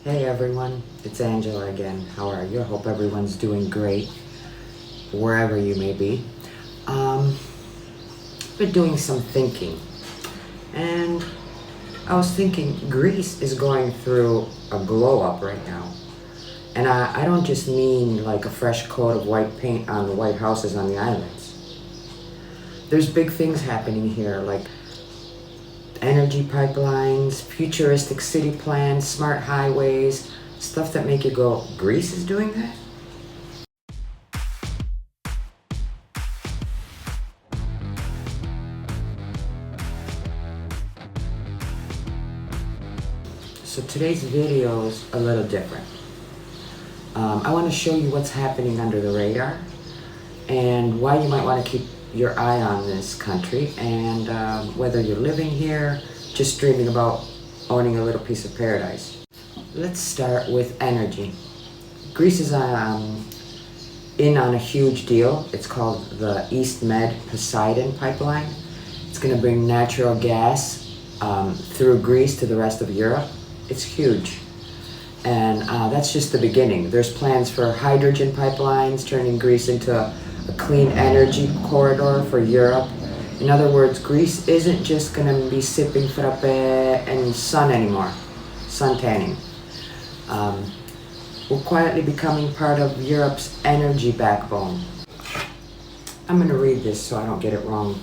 Hey everyone, it's Angela again. How are you? I hope everyone's doing great, wherever you may be. Been doing some thinking, and I was thinking Greece is going through a glow up right now. And I don't just mean like a fresh coat of white paint on the white houses on the islands. There's big things happening here, like energy pipelines, futuristic city plans, smart highways, stuff that make you go, Greece is doing that? So today's video is a little different. I want to show you what's happening under the radar and why you might want to keep your eye on this country, and whether you're living here, just dreaming about owning a little piece of paradise. Let's start with energy. Greece is in on a huge deal. It's called the East Med Poseidon pipeline. It's going to bring natural gas through Greece to the rest of Europe. It's huge. And that's just the beginning. There's plans for hydrogen pipelines, turning Greece into a clean energy corridor for Europe. In other words, Greece isn't just going to be sipping frappe and sun anymore, sun tanning. We're quietly becoming part of Europe's energy backbone. I'm going to read this so I don't get it wrong.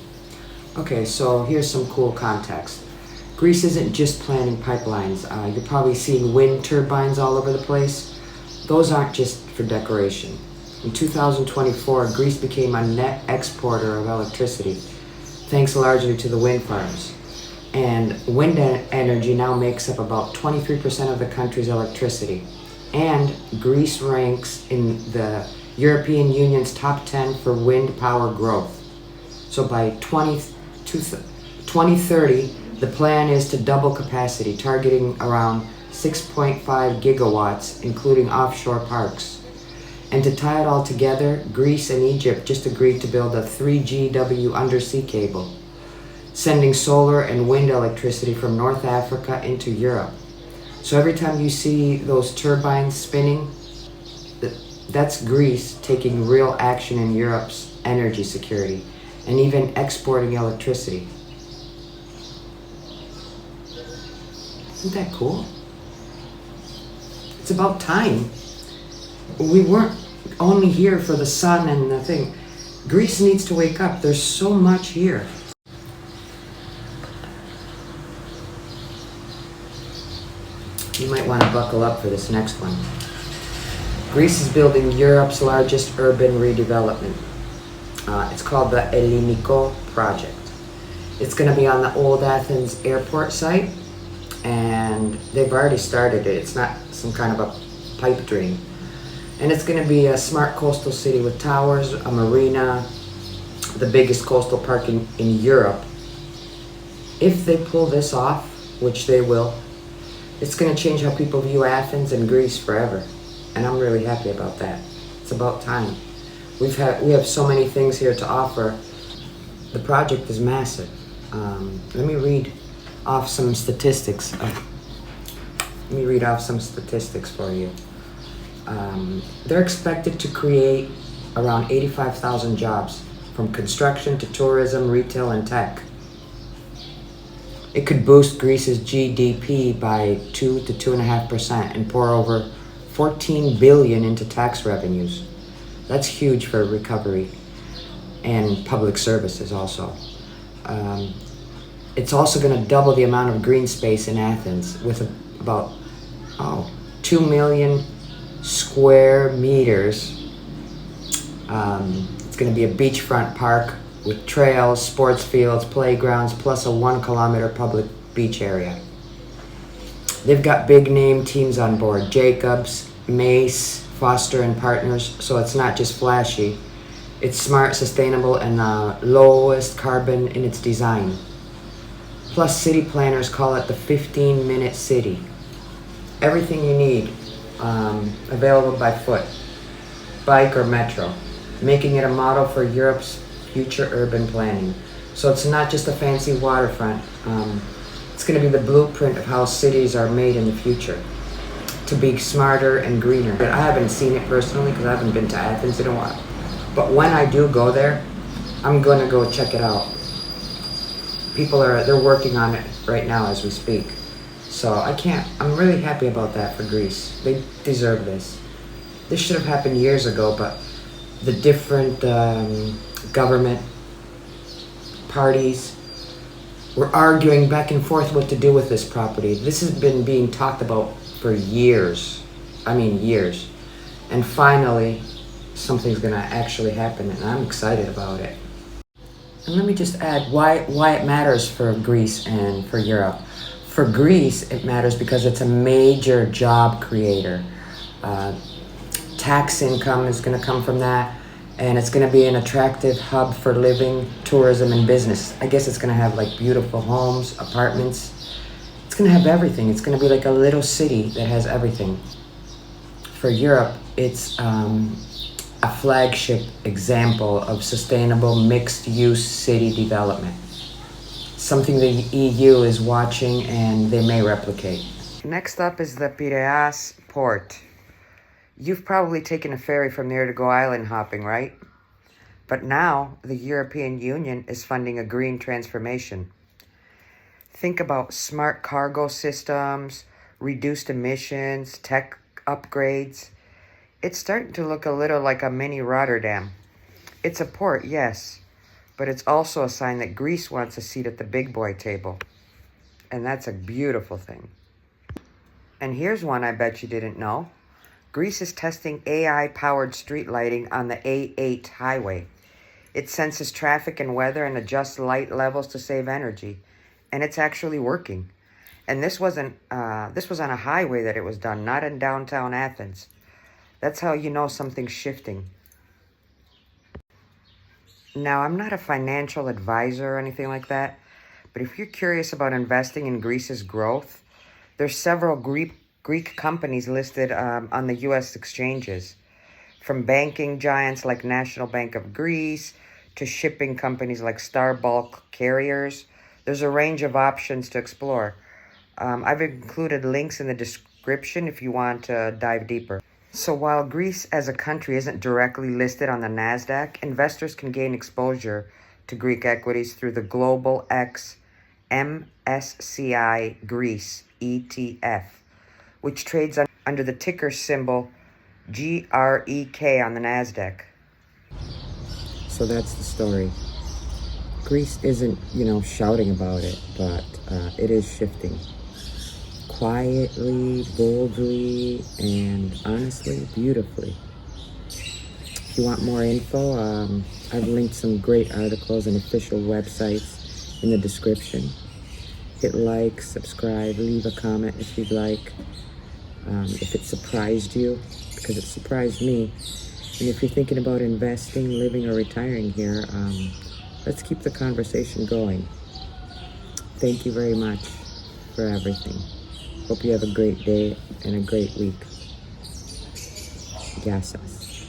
Okay, so here's some cool context. Greece isn't just planning pipelines. You're probably seeing wind turbines all over the place. Those aren't just for decoration. In 2024, Greece became a net exporter of electricity, thanks largely to the wind farms. And wind energy now makes up about 23% of the country's electricity. And Greece ranks in the European Union's top 10 for wind power growth. So by 2030, the plan is to double capacity, targeting around 6.5 gigawatts, including offshore parks. And to tie it all together, Greece and Egypt just agreed to build a 3GW undersea cable, sending solar and wind electricity from North Africa into Europe. So every time you see those turbines spinning, that's Greece taking real action in Europe's energy security and even exporting electricity. Isn't that cool? It's about time. We weren't only here for the sun and the thing. Greece needs to wake up. There's so much here. You might want to buckle up for this next one. Greece is building Europe's largest urban redevelopment. It's called the Elliniko Project. It's going to be on the old Athens airport site, and they've already started it. It's not some kind of a pipe dream. And it's going to be a smart coastal city with towers, a marina, the biggest coastal park in Europe. If they pull this off, which they will, it's going to change how people view Athens and Greece forever. And I'm really happy about that. It's about time. We have so many things here to offer. The project is massive. Let me read off some statistics. Let me read off some statistics for you. They're expected to create around 85,000 jobs, from construction to tourism, retail, and tech. It could boost Greece's GDP by 2 to 2.5% and pour over 14 billion into tax revenues. That's huge for recovery and public services also. It's also going to double the amount of green space in Athens with about 2 million square meters. It's going to be a beachfront park with trails, sports fields, playgrounds, plus a 1 kilometer public beach area. They've got big name teams on board: Jacobs, Mace, Foster and Partners. So it's not just flashy. It's smart, sustainable, and lowest carbon in its design. Plus, city planners call it the 15-minute city. Everything you need available by foot, bike, or metro, making it a model for Europe's future urban planning. So it's not just a fancy waterfront. It's going to be the blueprint of how cities are made in the future. to be smarter and greener. But I haven't seen it personally because I haven't been to Athens in a while. But when I do go there, I'm gonna go check it out. They're working on it right now as we speak. So I'm really happy about that for Greece. They deserve this. This should have happened years ago, but the different government parties were arguing back and forth what to do with this property. This has been being talked about for years. I mean, years. And finally, something's gonna actually happen, and I'm excited about it. And let me just add why it matters for Greece and for Europe. For Greece, it matters because it's a major job creator. Tax income is going to come from that, and it's going to be an attractive hub for living, tourism, and business. I guess it's going to have like beautiful homes, apartments. It's going to have everything. It's going to be like a little city that has everything. For Europe, it's a flagship example of sustainable mixed-use city development. Something the EU is watching and they may replicate. Next up is the Piraeus Port. You've probably taken a ferry from there to go island hopping, right? But now the European Union is funding a green transformation. Think about smart cargo systems, reduced emissions, tech upgrades. It's starting to look a little like a mini Rotterdam. It's a port, yes, but it's also a sign that Greece wants a seat at the big boy table. And that's a beautiful thing. And here's one I bet you didn't know. Greece is testing AI-powered street lighting on the A8 highway. It senses traffic and weather and adjusts light levels to save energy. And it's actually working. And this was on a highway that it was done, not in downtown Athens. That's how you know something's shifting. Now, I'm not a financial advisor or anything like that, but if you're curious about investing in Greece's growth, there's several Greek companies listed on the U.S. exchanges, from banking giants like National Bank of Greece to shipping companies like Star Bulk Carriers. There's a range of options to explore. I've included links in the description if you want to dive deeper. So while Greece as a country isn't directly listed on the NASDAQ, investors can gain exposure to Greek equities through the Global X MSCI Greece ETF, which trades under the ticker symbol GREK on the NASDAQ. So that's the story. Greece isn't, shouting about it, but it is shifting. Quietly, boldly, and honestly, beautifully. If you want more info, I've linked some great articles and official websites in the description. Hit like, subscribe, leave a comment if you'd like. If it surprised you, because it surprised me. And if you're thinking about investing, living, or retiring here, let's keep the conversation going. Thank you very much for everything. Hope you have a great day and a great week. Gracias.